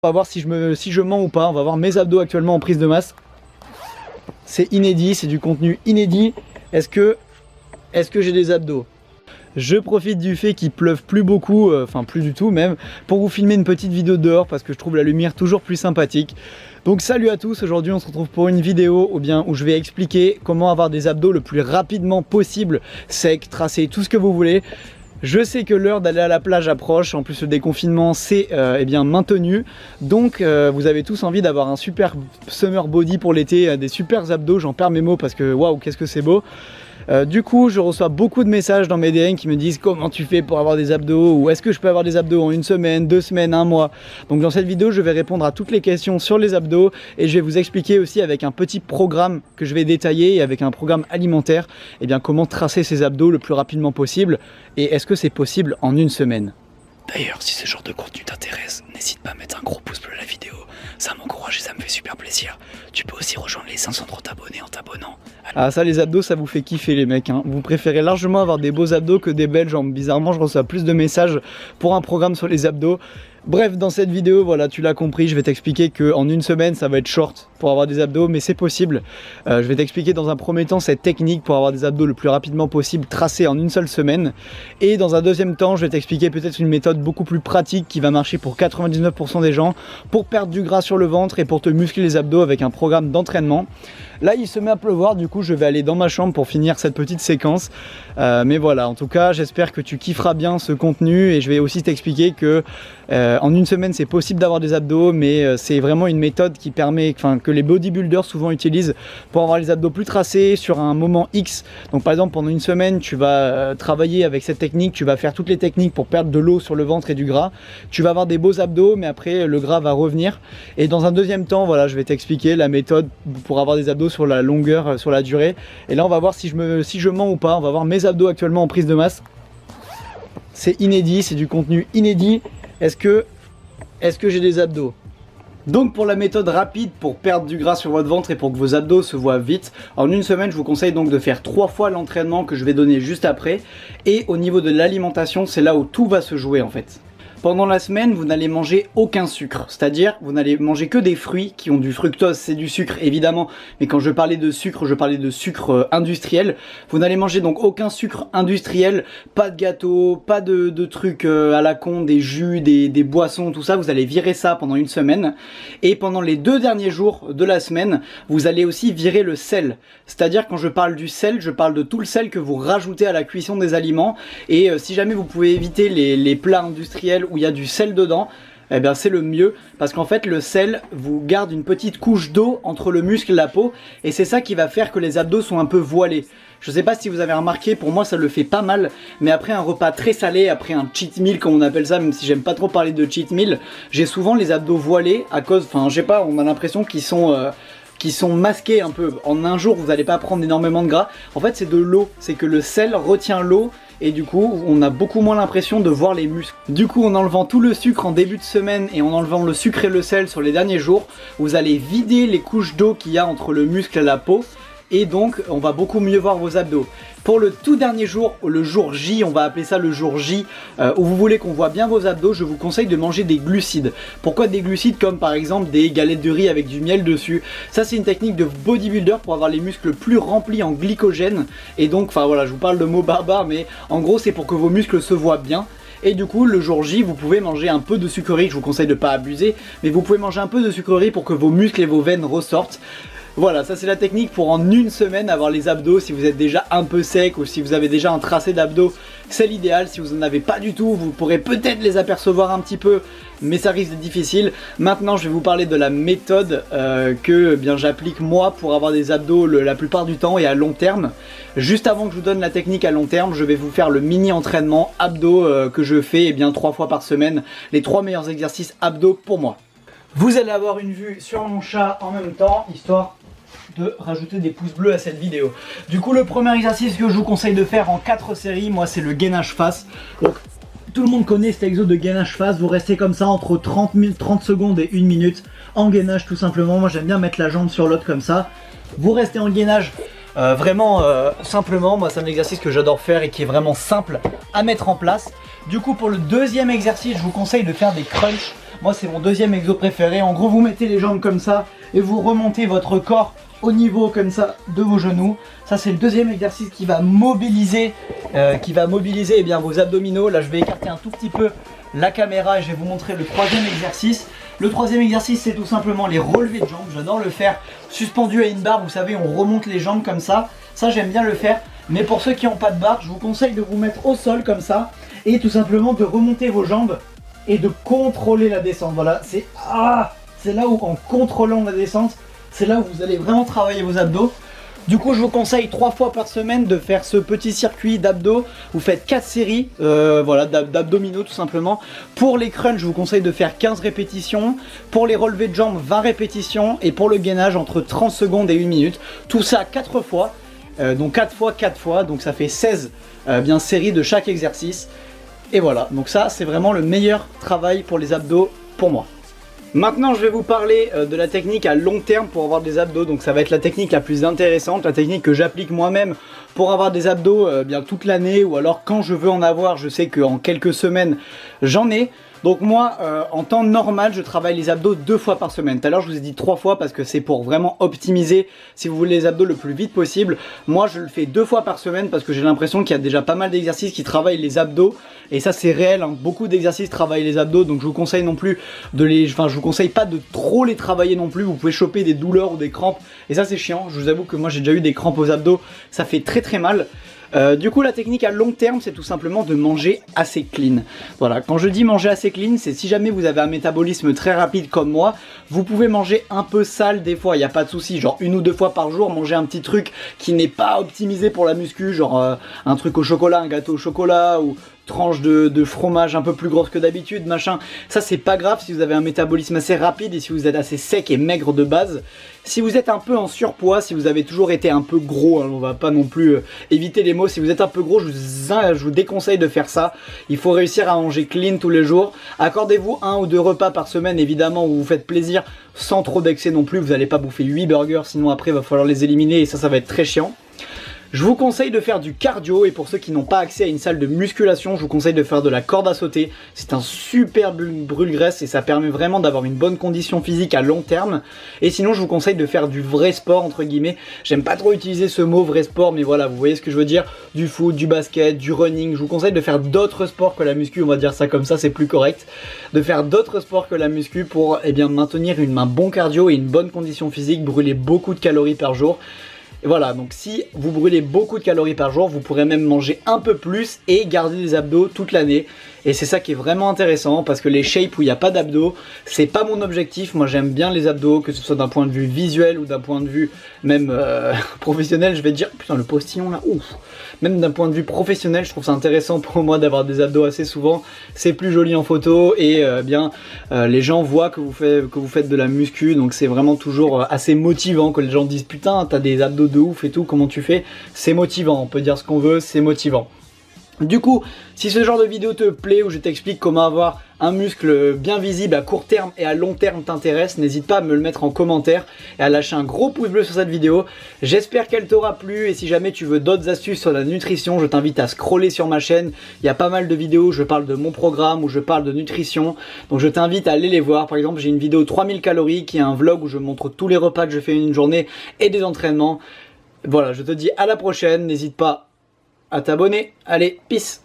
On va voir si je mens ou pas, on va voir mes abdos actuellement en prise de masse. C'est inédit, c'est du contenu inédit. Est-ce que j'ai des abdos? Je profite du fait qu'il pleuve plus beaucoup, enfin plus du tout même, pour vous filmer une petite vidéo dehors parce que je trouve la lumière toujours plus sympathique. Donc salut à tous, aujourd'hui on se retrouve pour une vidéo où je vais expliquer comment avoir des abdos le plus rapidement possible, sec, tracé, tout ce que vous voulez. Je sais que l'heure d'aller à la plage approche, en plus le déconfinement c'est bien maintenu, donc vous avez tous envie d'avoir un super summer body pour l'été, des super abdos, j'en perds mes mots parce que waouh qu'est-ce que c'est beau. Du coup je reçois beaucoup de messages dans mes DM qui me disent comment tu fais pour avoir des abdos, ou est-ce que je peux avoir des abdos en une semaine, 2 semaines, 1 mois. Donc dans cette vidéo je vais répondre à toutes les questions sur les abdos et je vais vous expliquer aussi avec un petit programme que je vais détailler et avec un programme alimentaire comment tracer ces abdos le plus rapidement possible, et est-ce que c'est possible en une semaine. D'ailleurs, si ce genre de contenu t'intéresse, n'hésite pas à mettre un gros pouce bleu à la vidéo, ça m'encourage et ça me fait super plaisir. Tu peux aussi rejoindre les 530 abonnés en t'abonnant. Ah ça, les abdos ça vous fait kiffer les mecs, hein. Vous préférez largement avoir des beaux abdos que des belles jambes. Bizarrement je reçois plus de messages pour un programme sur les abdos. Bref, dans cette vidéo, voilà, tu l'as compris, je vais t'expliquer qu'en une semaine, ça va être short pour avoir des abdos, mais c'est possible. Je vais t'expliquer dans un premier temps cette technique pour avoir des abdos le plus rapidement possible, tracés en une seule semaine. Et dans un deuxième temps, je vais t'expliquer peut-être une méthode beaucoup plus pratique qui va marcher pour 99% des gens, pour perdre du gras sur le ventre et pour te muscler les abdos avec un programme d'entraînement. Là, il se met à pleuvoir, du coup, je vais aller dans ma chambre pour finir cette petite séquence. Mais voilà, en tout cas, j'espère que tu kifferas bien ce contenu et je vais aussi t'expliquer que en une semaine, c'est possible d'avoir des abdos, mais c'est vraiment une méthode qui permet, que les bodybuilders souvent utilisent pour avoir les abdos plus tracés sur un moment X. Donc par exemple, pendant une semaine, tu vas travailler avec cette technique, tu vas faire toutes les techniques pour perdre de l'eau sur le ventre et du gras. Tu vas avoir des beaux abdos, mais après, le gras va revenir. Et dans un deuxième temps, voilà, je vais t'expliquer la méthode pour avoir des abdos sur la longueur, sur la durée. Et là, on va voir si je mens ou pas. On va voir mes abdos actuellement en prise de masse. C'est inédit, c'est du contenu inédit. Est-ce que j'ai des abdos? Donc pour la méthode rapide pour perdre du gras sur votre ventre et pour que vos abdos se voient vite, en une semaine je vous conseille donc de faire 3 fois l'entraînement que je vais donner juste après. Et au niveau de l'alimentation, c'est là où tout va se jouer en fait. Pendant la semaine, vous n'allez manger aucun sucre, c'est-à-dire vous n'allez manger que des fruits qui ont du fructose, c'est du sucre évidemment, mais quand je parlais de sucre industriel. Vous n'allez manger donc aucun sucre industriel, pas de gâteau, pas de trucs à la con, des jus, des boissons, tout ça, vous allez virer ça pendant une semaine. Et pendant les 2 derniers jours de la semaine, vous allez aussi virer le sel, c'est-à-dire quand je parle du sel, je parle de tout le sel que vous rajoutez à la cuisson des aliments. Et si jamais vous pouvez éviter les plats industriels où il y a du sel dedans, eh bien c'est le mieux, parce qu'en fait le sel vous garde une petite couche d'eau entre le muscle et la peau, et c'est ça qui va faire que les abdos sont un peu voilés. Je sais pas si vous avez remarqué, pour moi ça le fait pas mal, mais après un repas très salé, après un cheat meal comme on appelle ça, même si j'aime pas trop parler de cheat meal, j'ai souvent les abdos voilés à cause, je sais pas, on a l'impression qu'ils sont masqués un peu. En un jour vous n'allez pas prendre énormément de gras, en fait c'est de l'eau, c'est que le sel retient l'eau. Et du coup, on a beaucoup moins l'impression de voir les muscles. Du coup, en enlevant tout le sucre en début de semaine et en enlevant le sucre et le sel sur les derniers jours, vous allez vider les couches d'eau qu'il y a entre le muscle et la peau. Et donc, on va beaucoup mieux voir vos abdos. Pour le tout dernier jour, le jour J, on va appeler ça le jour J, où vous voulez qu'on voit bien vos abdos, je vous conseille de manger des glucides. Pourquoi des glucides? Comme par exemple des galettes de riz avec du miel dessus. Ça c'est une technique de bodybuilder pour avoir les muscles plus remplis en glycogène. Et donc, voilà, je vous parle de mots barbares, mais en gros c'est pour que vos muscles se voient bien. Et du coup, le jour J, vous pouvez manger un peu de sucrerie, je vous conseille de ne pas abuser, mais vous pouvez manger un peu de sucrerie pour que vos muscles et vos veines ressortent. Voilà, ça c'est la technique pour en une semaine avoir les abdos. Si vous êtes déjà un peu sec ou si vous avez déjà un tracé d'abdos, c'est l'idéal. Si vous n'en avez pas du tout, vous pourrez peut-être les apercevoir un petit peu, mais ça risque d'être difficile. Maintenant je vais vous parler de la méthode que j'applique moi pour avoir des abdos la plupart du temps et à long terme. Juste avant que je vous donne la technique à long terme, je vais vous faire le mini entraînement abdos que je fais 3 fois par semaine. Les 3 meilleurs exercices abdos pour moi. Vous allez avoir une vue sur mon chat en même temps, histoire de rajouter des pouces bleus à cette vidéo. Du coup, le premier exercice que je vous conseille de faire en 4 séries, moi c'est le gainage face. Donc tout le monde connaît cet exo de gainage face, vous restez comme ça entre 30 secondes et 1 minute en gainage tout simplement. Moi j'aime bien mettre la jambe sur l'autre comme ça. Vous restez en gainage vraiment simplement, moi c'est un exercice que j'adore faire et qui est vraiment simple à mettre en place. Du coup pour le deuxième exercice, je vous conseille de faire des crunchs. Moi c'est mon deuxième exo préféré. En gros vous mettez les jambes comme ça et vous remontez votre corps au niveau comme ça de vos genoux. Ça c'est le deuxième exercice qui va mobiliser eh bien, vos abdominaux. Là je vais écarter un tout petit peu la caméra et je vais vous montrer le troisième exercice. Le troisième exercice c'est tout simplement les relevés de jambes. J'adore le faire suspendu à une barre, vous savez on remonte les jambes comme ça. Ça j'aime bien le faire. Mais pour ceux qui n'ont pas de barre, je vous conseille de vous mettre au sol comme ça et tout simplement de remonter vos jambes et de contrôler la descente. Voilà, c'est là où en contrôlant la descente, c'est là où vous allez vraiment travailler vos abdos. Du coup je vous conseille 3 fois par semaine de faire ce petit circuit d'abdos. Vous faites 4 séries voilà, d'abdominaux tout simplement. Pour les crunchs je vous conseille de faire 15 répétitions. Pour les relevés de jambes 20 répétitions. Et pour le gainage entre 30 secondes et 1 minute. Tout ça 4 fois. Donc 4 fois 4 fois. Donc ça fait 16 bien séries de chaque exercice. Et voilà, donc ça c'est vraiment le meilleur travail pour les abdos pour moi. Maintenant je vais vous parler de la technique à long terme pour avoir des abdos. Donc ça va être la technique la plus intéressante, la technique que j'applique moi-même pour avoir des abdos bien toute l'année. Ou alors quand je veux en avoir, je sais qu'en quelques semaines j'en ai. Donc moi en temps normal je travaille les abdos 2 fois par semaine. Tout à l'heure je vous ai dit 3 fois parce que c'est pour vraiment optimiser si vous voulez les abdos le plus vite possible. Moi je le fais 2 fois par semaine parce que j'ai l'impression qu'il y a déjà pas mal d'exercices qui travaillent les abdos. Et ça c'est réel, hein. Beaucoup d'exercices travaillent les abdos. Donc je vous conseille non plus de les... Enfin je vous conseille pas de trop les travailler non plus. Vous pouvez choper des douleurs ou des crampes. Et ça c'est chiant, je vous avoue que moi j'ai déjà eu des crampes aux abdos. Ça fait très mal. Du coup la technique à long terme c'est tout simplement de manger assez clean. Voilà, quand je dis manger assez clean, c'est si jamais vous avez un métabolisme très rapide comme moi, vous pouvez manger un peu sale des fois, il n'y a pas de souci, genre 1 ou 2 fois par jour, manger un petit truc qui n'est pas optimisé pour la muscu, genre un truc au chocolat, un gâteau au chocolat ou tranche de fromage un peu plus grosse que d'habitude, machin. Ça c'est pas grave si vous avez un métabolisme assez rapide et si vous êtes assez sec et maigre de base. Si vous êtes un peu en surpoids, si vous avez toujours été un peu gros, hein, on va pas non plus éviter les mots, si vous êtes un peu gros, je vous déconseille de faire ça. Il faut réussir à manger clean tous les jours. Accordez-vous 1 ou 2 repas par semaine évidemment où vous faites plaisir sans trop d'excès non plus. Vous n'allez pas bouffer 8 burgers sinon après il va falloir les éliminer et ça va être très chiant. Je vous conseille de faire du cardio et pour ceux qui n'ont pas accès à une salle de musculation, je vous conseille de faire de la corde à sauter. C'est un super brûle-graisse et ça permet vraiment d'avoir une bonne condition physique à long terme. Et sinon je vous conseille de faire du vrai sport entre guillemets. J'aime pas trop utiliser ce mot vrai sport mais voilà vous voyez ce que je veux dire. Du foot, du basket, du running. Je vous conseille de faire d'autres sports que la muscu, on va dire ça comme ça, c'est plus correct. De faire d'autres sports que la muscu pour maintenir un bon cardio et une bonne condition physique, brûler beaucoup de calories par jour. Et voilà, donc si vous brûlez beaucoup de calories par jour, vous pourrez même manger un peu plus et garder des abdos toute l'année. Et c'est ça qui est vraiment intéressant parce que les shapes où il n'y a pas d'abdos, c'est pas mon objectif. Moi j'aime bien les abdos, que ce soit d'un point de vue visuel ou d'un point de vue même professionnel. Je vais dire, putain le postillon là, ouf. Même d'un point de vue professionnel, je trouve ça intéressant pour moi d'avoir des abdos assez souvent. C'est plus joli en photo et les gens voient que vous faites de la muscu. Donc c'est vraiment toujours assez motivant que les gens disent putain t'as des abdos de ouf et tout, comment tu fais? C'est motivant, on peut dire ce qu'on veut, c'est motivant. Du coup, si ce genre de vidéo te plaît où je t'explique comment avoir un muscle bien visible à court terme et à long terme t'intéresse, n'hésite pas à me le mettre en commentaire et à lâcher un gros pouce bleu sur cette vidéo. J'espère qu'elle t'aura plu et si jamais tu veux d'autres astuces sur la nutrition, je t'invite à scroller sur ma chaîne. Il y a pas mal de vidéos où je parle de mon programme, où je parle de nutrition. Donc je t'invite à aller les voir. Par exemple, j'ai une vidéo 3000 calories qui est un vlog où je montre tous les repas que je fais une journée et des entraînements. Voilà, je te dis à la prochaine, n'hésite pas à t'abonner. Allez, peace!